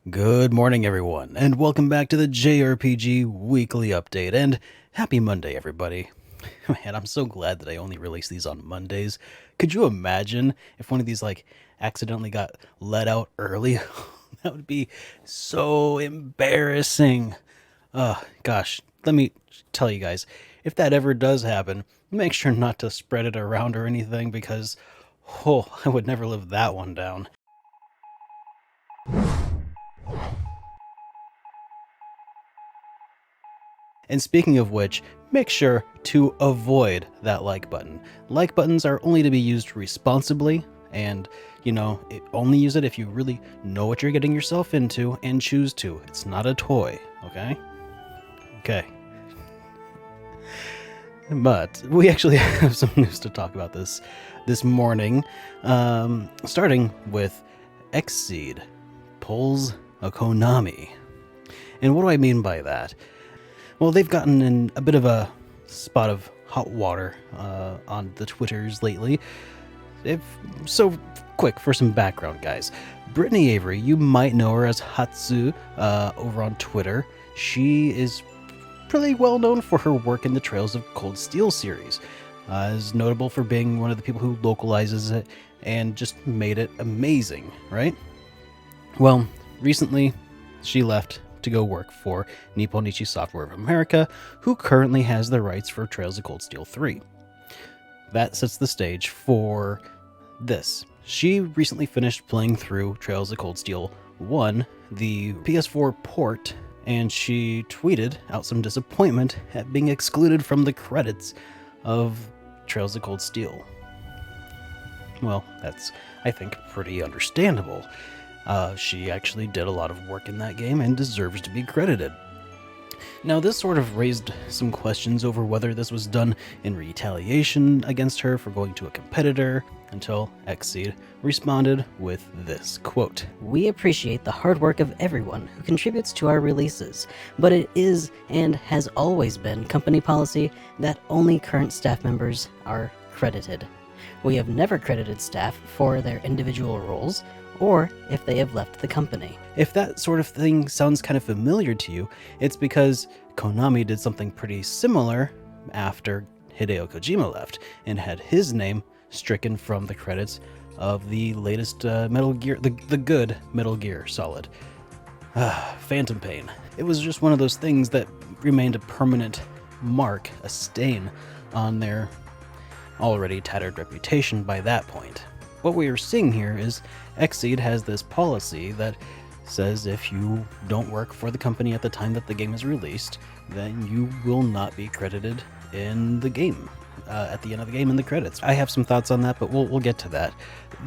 Good morning, everyone, and welcome back to the JRPG Weekly Update, and happy Monday, everybody. Man, I'm so glad that I only release these on Mondays. Could you imagine if one of these, accidentally got let out early? That would be so embarrassing. Gosh, let me tell you guys, if that ever does happen, make sure not to spread it around or anything, because, I would never live that one down. And speaking of which, make sure to avoid that like button. Like buttons are only to be used responsibly, and only use it if you really know what you're getting yourself into and choose to. It's not a toy, okay? Okay. But we actually have some news to talk about this morning, starting with XSEED pulls a Konami. And what do I mean by that? Well, they've gotten in a bit of a spot of hot water on the Twitters lately. Quick, for some background, guys. Brittany Avery, you might know her as Hatsu over on Twitter. She is pretty well known for her work in the Trails of Cold Steel series. Is notable for being one of the people who localizes it and just made it amazing, right? Well, recently she left to go work for Nipponichi Software of America, who currently has the rights for Trails of Cold Steel 3. That sets the stage for this. She recently finished playing through Trails of Cold Steel 1, the PS4 port, and she tweeted out some disappointment at being excluded from the credits of Trails of Cold Steel. Well, that's, I think, pretty understandable. She actually did a lot of work in that game and deserves to be credited. Now, this sort of raised some questions over whether this was done in retaliation against her for going to a competitor, until XSEED responded with this quote: "We appreciate the hard work of everyone who contributes to our releases, but it is and has always been company policy that only current staff members are credited. We have never credited staff for their individual roles, or if they have left the company." If that sort of thing sounds kind of familiar to you, it's because Konami did something pretty similar after Hideo Kojima left and had his name stricken from the credits of the latest Metal Gear, the good Metal Gear Solid. Phantom Pain. It was just one of those things that remained a permanent mark, a stain on their already tattered reputation by that point. What we are seeing here is XSEED has this policy that says if you don't work for the company at the time that the game is released, then you will not be credited in the game, at the end of the game in the credits. I have some thoughts on that, but we'll get to that.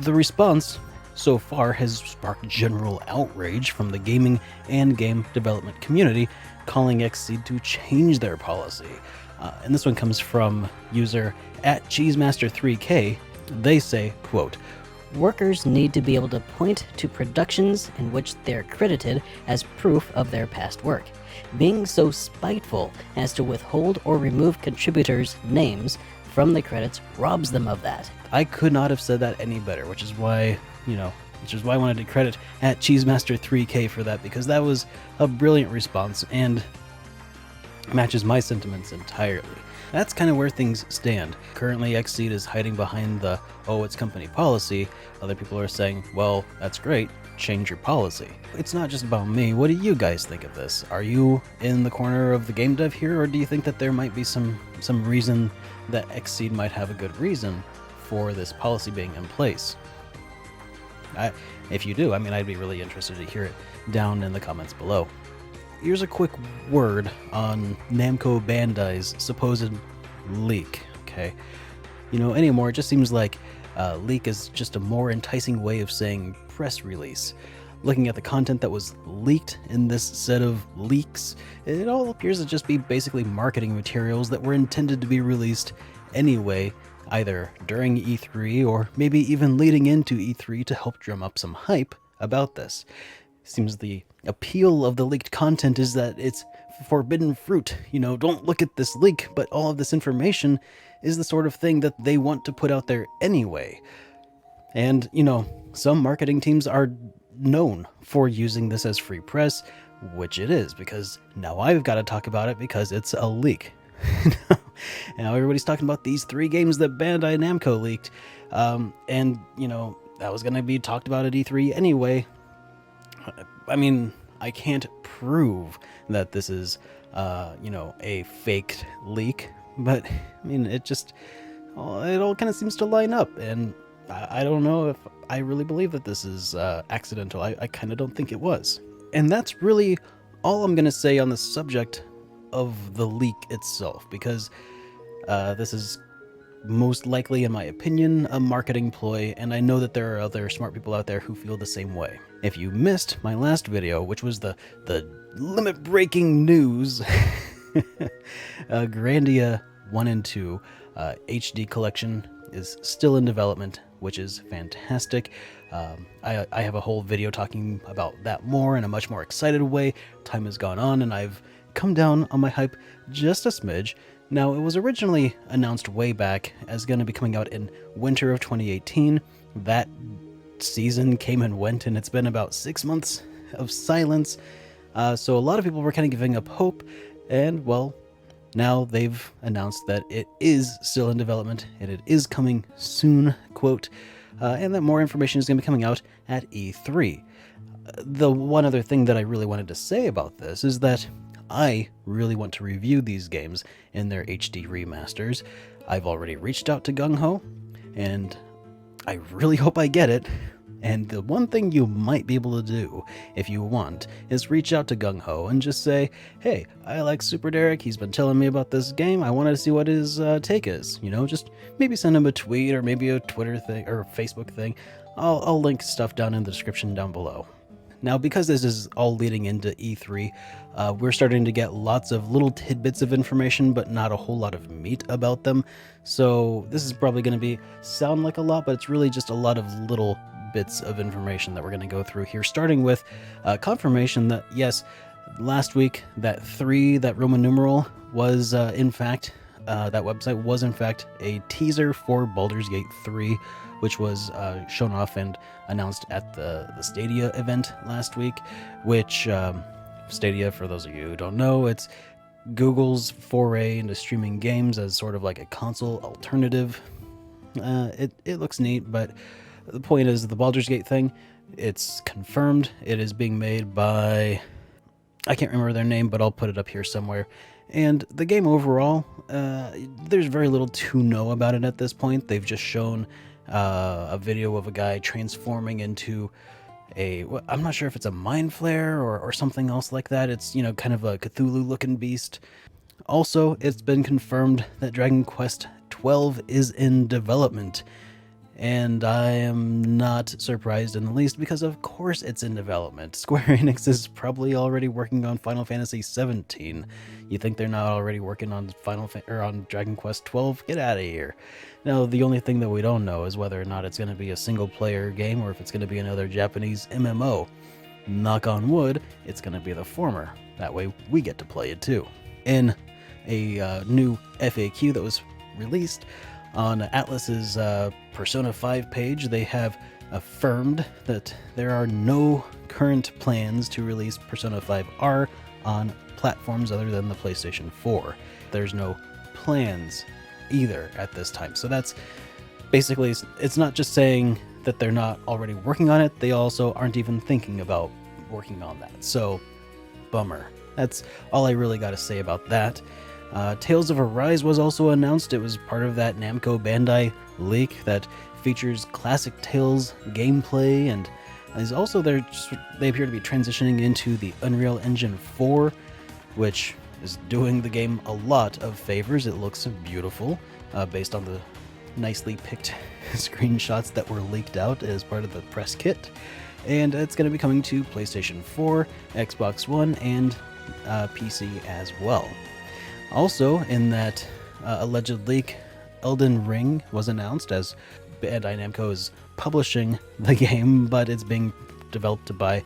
The response so far has sparked general outrage from the gaming and game development community, calling XSEED to change their policy. And this one comes from user at Cheesemaster3K. They say, quote, "Workers need to be able to point to productions in which they're credited as proof of their past work. Being so spiteful as to withhold or remove contributors' names from the credits robs them of that." I could not have said that any better, which is why I wanted to credit at Cheesemaster3K for that, because that was a brilliant response and matches my sentiments entirely. That's kind of where things stand. Currently, XSEED is hiding behind the, it's company policy. Other people are saying, well, that's great, change your policy. It's not just about me. What do you guys think of this? Are you in the corner of the game dev here, or do you think that there might be some reason that XSEED might have a good reason for this policy being in place? If you do, I'd be really interested to hear it down in the comments below. Here's a quick word on Namco Bandai's supposed leak, okay? Anymore, it just seems like leak is just a more enticing way of saying press release. Looking at the content that was leaked in this set of leaks, it all appears to just be basically marketing materials that were intended to be released anyway, either during E3 or maybe even leading into E3 to help drum up some hype about this. Seems the appeal of the leaked content is that it's forbidden fruit. Don't look at this leak, but all of this information is the sort of thing that they want to put out there anyway. And, some marketing teams are known for using this as free press, which it is, because now I've got to talk about it because it's a leak. Now everybody's talking about these 3 games that Bandai Namco leaked, and that was going to be talked about at E3 anyway. I mean, I can't prove that this is a faked leak, but I mean, it all kind of seems to line up, and I don't know if I really believe that this is accidental. I kind of don't think it was. And that's really all I'm going to say on the subject of the leak itself, because this is most likely, in my opinion, a marketing ploy, and I know that there are other smart people out there who feel the same way. If you missed my last video, which was the limit-breaking news, Grandia 1 and 2 HD collection is still in development, which is fantastic. I have a whole video talking about that more in a much more excited way. Time has gone on, and I've come down on my hype just a smidge. Now, it was originally announced way back as going to be coming out in winter of 2018. That season came and went, and it's been about 6 months of silence. So a lot of people were kind of giving up hope, and well, now they've announced that it is still in development, and it is coming soon, quote, and that more information is going to be coming out at E3. The one other thing that I really wanted to say about this is that I really want to review these games in their HD remasters. I've already reached out to Gung Ho, and I really hope I get it. And the one thing you might be able to do, if you want, is reach out to Gung Ho and just say, hey, I like SuperDerek, he's been telling me about this game, I wanted to see what his take is. Just maybe send him a tweet, or maybe a Twitter thing, or a Facebook thing. I'll link stuff down in the description down below. Now, because this is all leading into E3, we're starting to get lots of little tidbits of information, but not a whole lot of meat about them. So this is probably going to sound like a lot, but it's really just a lot of little bits of information that we're going to go through here, starting with confirmation that, yes, last week, that Roman numeral was, in fact, that website was, in fact, a teaser for Baldur's Gate 3, which was shown off and announced at the Stadia event last week, which Stadia, for those of you who don't know, it's Google's foray into streaming games as sort of like a console alternative. It looks neat, but the point is, the Baldur's Gate thing, it's confirmed. It is being made by, I can't remember their name, but I'll put it up here somewhere. And the game overall, there's very little to know about it at this point. They've just shown a video of a guy transforming into I'm not sure if it's a mind flare or something else like that. It's, kind of a Cthulhu-looking beast. Also, it's been confirmed that Dragon Quest XII is in development. And I am not surprised in the least, because of course it's in development. Square Enix is probably already working on Final Fantasy XVII. You think they're not already working on on Dragon Quest XII? Get out of here. Now, the only thing that we don't know is whether or not it's going to be a single-player game or if it's going to be another Japanese MMO. Knock on wood, it's going to be the former. That way we get to play it too. In a new FAQ that was released on Atlas's Persona 5 page, they have affirmed that there are no current plans to release Persona 5R on platforms other than the PlayStation 4. There's no plans either at this time. So that's basically, it's not just saying that they're not already working on it, they also aren't even thinking about working on that. So, bummer. That's all I really got to say about that. Tales of Arise was also announced. It was part of that Namco Bandai leak that features classic Tales gameplay, and is also they appear to be transitioning into the Unreal Engine 4, which is doing the game a lot of favors. It looks beautiful, based on the nicely picked screenshots that were leaked out as part of the press kit. And it's going to be coming to PlayStation 4, Xbox One, and PC as well. Also, in that alleged leak, Elden Ring was announced, as Bandai Namco is publishing the game, but it's being developed by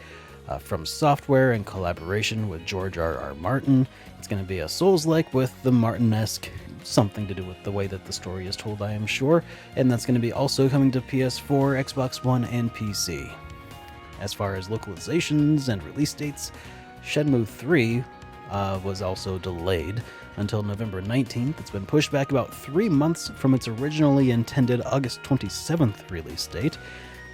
From Software in collaboration with George R.R. Martin. It's going to be a Souls-like with the Martin-esque, something to do with the way that the story is told, I am sure. And that's going to be also coming to PS4, Xbox One, and PC. As far as localizations and release dates, Shenmue 3 was also delayed until November 19th. It's been pushed back about 3 months from its originally intended August 27th release date.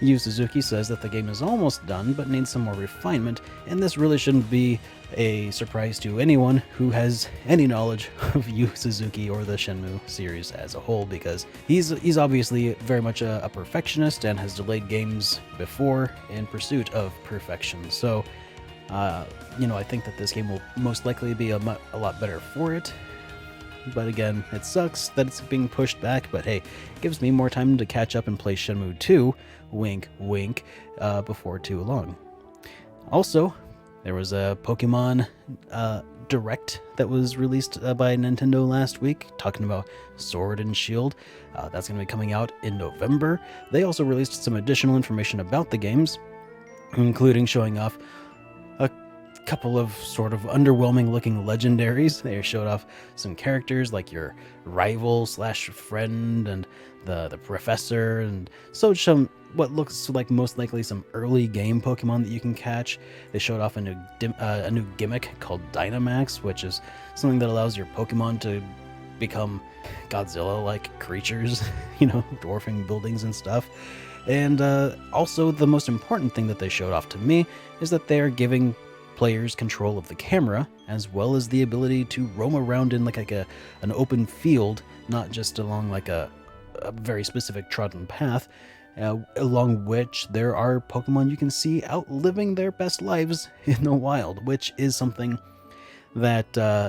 Yu Suzuki says that the game is almost done, but needs some more refinement, and this really shouldn't be a surprise to anyone who has any knowledge of Yu Suzuki or the Shenmue series as a whole, because he's obviously very much a perfectionist and has delayed games before in pursuit of perfection. So, I think that this game will most likely be a lot better for it. But again, it sucks that it's being pushed back, but hey, it gives me more time to catch up and play Shenmue 2, wink wink, before too long. Also, there was a Pokemon Direct that was released by Nintendo last week, talking about Sword and Shield. That's going to be coming out in November. They also released some additional information about the games, including showing off a couple of sort of underwhelming looking legendaries. They showed off some characters like your rival / friend and the professor, and so some what looks like most likely some early game Pokemon that you can catch. They showed off a new gimmick called Dynamax, which is something that allows your Pokemon to become Godzilla-like creatures, dwarfing buildings and stuff. And also the most important thing that they showed off to me is that they are giving players control of the camera, as well as the ability to roam around in like an open field, not just along like a very specific trodden path, along which there are Pokemon you can see out living their best lives in the wild, which is something that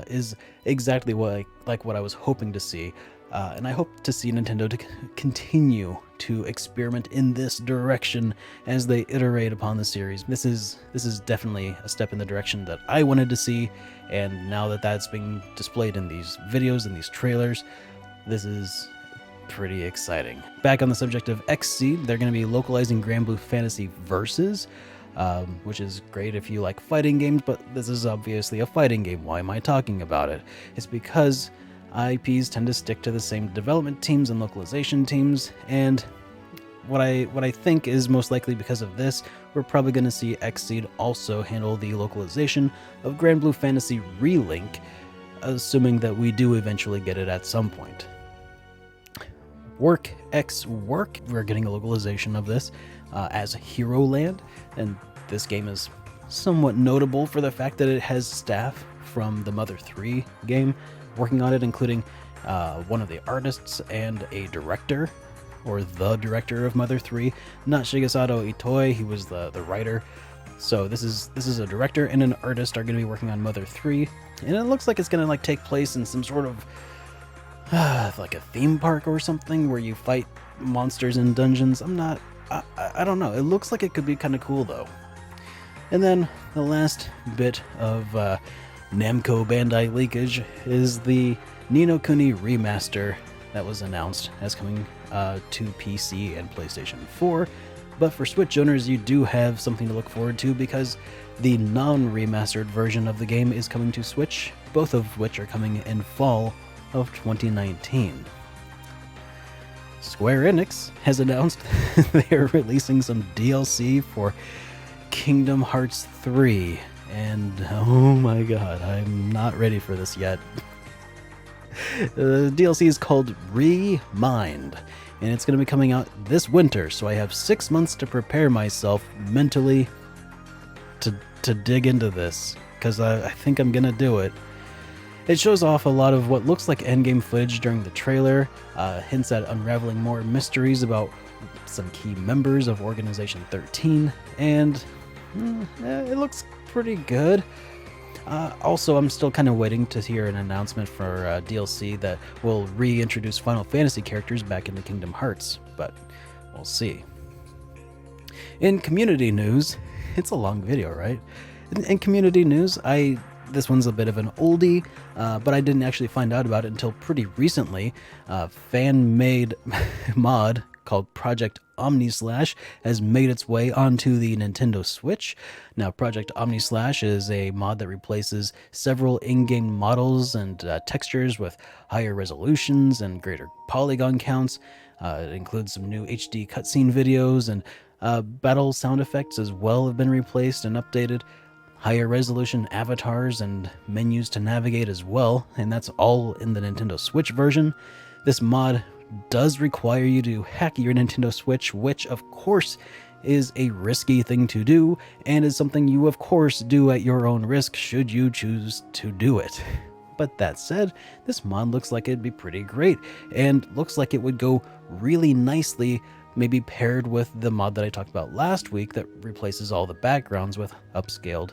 is exactly what I was hoping to see. And I hope to see Nintendo to continue to experiment in this direction as they iterate upon the series. This is definitely a step in the direction that I wanted to see, and now that that's being displayed in these videos and these trailers, this is pretty exciting. Back on the subject of XSEED, they're going to be localizing Grand Blue Fantasy Versus, which is great if you like fighting games, but this is obviously a fighting game. Why am I talking about it? It's because IPs tend to stick to the same development teams and localization teams, and what I think is most likely because of this, we're probably going to see XSEED also handle the localization of Grand Blue Fantasy Relink, assuming that we do eventually get it at some point. Work X Work, we're getting a localization of this as Hero Land, and this game is somewhat notable for the fact that it has staff from the Mother 3 game working on it, including one of the artists and a director, or the director of Mother 3, not Shigesato Itoi. He was the writer. So this is a director and an artist are going to be working on Mother 3, and it looks like it's going to take place in some sort of like a theme park or something where you fight monsters in dungeons. I don't know. It looks like it could be kind of cool though. And then the last bit of Namco Bandai leakage is the Ni no Kuni remaster that was announced as coming to PC and PlayStation 4. But for Switch owners, you do have something to look forward to, because the non-remastered version of the game is coming to Switch, both of which are coming in fall of 2019. Square Enix has announced they are releasing some DLC for Kingdom Hearts 3, and oh my god, I'm not ready for this yet. The DLC is called Remind, and it's going to be coming out this winter, so I have 6 months to prepare myself mentally to dig into this, because I think I'm going to do it. It shows off a lot of what looks like endgame footage during the trailer, hints at unraveling more mysteries about some key members of Organization 13, and it looks pretty good. Also, I'm still kind of waiting to hear an announcement for DLC that will reintroduce Final Fantasy characters back into Kingdom Hearts, but we'll see. In community news, it's a long video, right? In community news, this one's a bit of an oldie, but I didn't actually find out about it until pretty recently. Fan-made mod called Project Omnislash has made its way onto the Nintendo Switch. Now, Project Omnislash is a mod that replaces several in-game models and textures with higher resolutions and greater polygon counts. It includes some new HD cutscene videos and Battle sound effects as well have been replaced and updated. Higher resolution avatars and menus to navigate as well, and that's all in the Nintendo Switch version. This mod does require you to hack your Nintendo Switch, which of course is a risky thing to do, and is something you of course do at your own risk should you choose to do it. But that said, this mod looks like it'd be pretty great, and looks like it would go really nicely, maybe paired with the mod that I talked about last week that replaces all the backgrounds with upscaled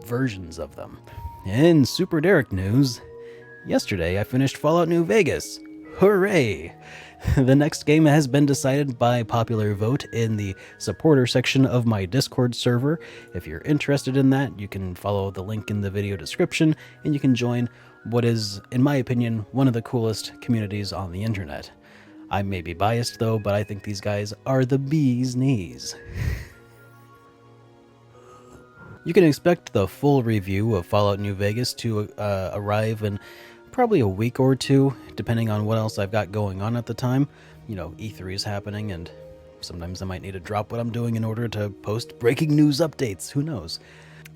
versions of them. In SuperDerek news, yesterday I finished Fallout New Vegas. Hooray! The next game has been decided by popular vote in the supporter section of my Discord server. If you're interested in that, you can follow the link in the video description, and you can join what is, in my opinion, one of the coolest communities on the internet. I may be biased though, but I think these guys are the bee's knees. You can expect the full review of Fallout New Vegas to arrive in probably a week or two, depending on what else I've got going on at the time. You know, E3 is happening, and sometimes I might need to drop what I'm doing in order to post breaking news updates. Who knows?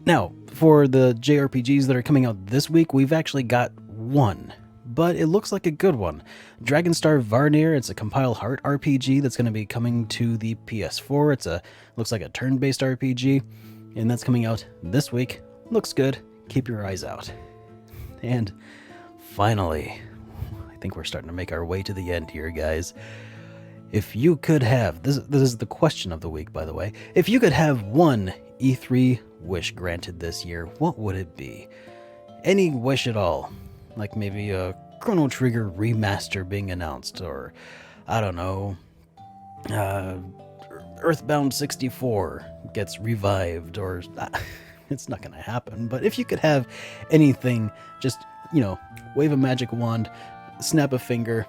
Now, for the JRPGs that are coming out this week, we've actually got one, but it looks like a good one. Dragonstar Varnir, it's a compile heart RPG that's going to be coming to the PS4. Looks like a turn-based RPG, and that's coming out this week. Looks good. Keep your eyes out. And finally, I think we're starting to make our way to the end here, guys. If you could have, this is the question of the week, by the way. If you could have one E3 wish granted this year, what would it be? Any wish at all. Like maybe a Chrono Trigger remaster being announced, or, I don't know, Earthbound 64 gets revived, or it's not going to happen. But if you could have anything, just, you know, wave a magic wand, snap a finger,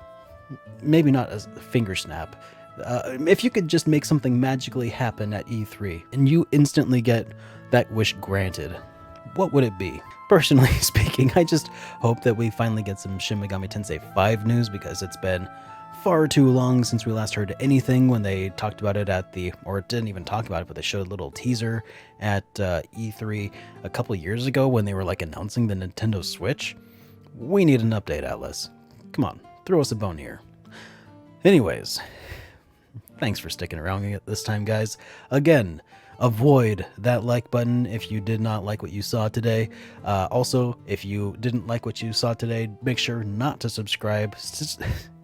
maybe not a finger snap. If you could just make something magically happen at E3 and you instantly get that wish granted, what would it be? Personally speaking, I just hope that we finally get some Shin Megami Tensei 5 news, because it's been far too long since we last heard anything when they talked about it or didn't even talk about it, but they showed a little teaser at E3 a couple years ago when they were like announcing the Nintendo Switch. We need an update, Atlas. Come on, throw us a bone here. Anyways, thanks for sticking around this time, guys. Again, avoid that like button if you did not like what you saw today. Also, if you didn't like what you saw today, make sure not to subscribe.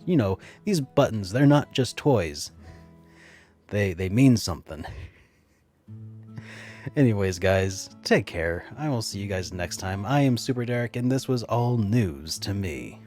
You know, these buttons, they're not just toys. They mean something. Anyways, guys, take care. I will see you guys next time. I am SuperDerek, and this was all news to me.